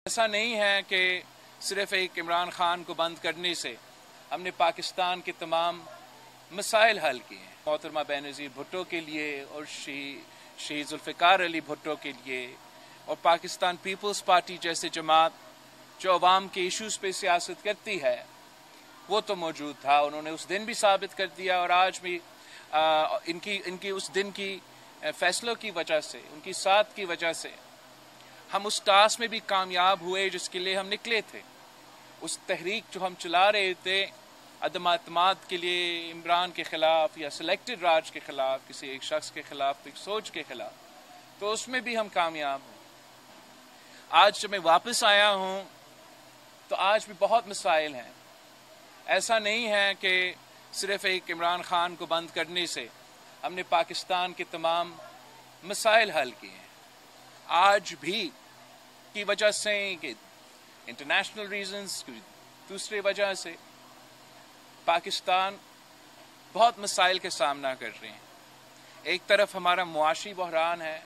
ایسا نہیں ہے کہ صرف ایک عمران خان کو بند کرنے سے ہم نے پاکستان کے تمام مسائل حل کیے ہیں۔ محترمہ بینظیر بھٹو کے لیے اور شہید ذوالفقار علی بھٹو کے لیے اور پاکستان پیپلز پارٹی جیسے جماعت جو عوام کے ایشوز پہ سیاست کرتی ہے وہ تو موجود تھا، انہوں نے اس دن بھی ثابت کر دیا اور آج بھی ان کی اس دن کی فیصلوں کی وجہ سے، ان کی ساتھ کی وجہ سے ہم اس ٹاسک میں بھی کامیاب ہوئے جس کے لیے ہم نکلے تھے۔ اس تحریک جو ہم چلا رہے تھے عدم اعتماد کے لیے عمران کے خلاف یا سلیکٹڈ راج کے خلاف، کسی ایک شخص کے خلاف، ایک سوچ کے خلاف، تو اس میں بھی ہم کامیاب ہیں۔ آج جب میں واپس آیا ہوں تو آج بھی بہت مسائل ہیں۔ ایسا نہیں ہے کہ صرف ایک عمران خان کو بند کرنے سے ہم نے پاکستان کے تمام مسائل حل کیے ہیں۔ آج بھی کی وجہ سے کہ انٹرنیشنل ریزنز کی دوسری وجہ سے پاکستان بہت مسائل کے سامنا کر رہے ہیں۔ ایک طرف ہمارا معاشی بحران ہے،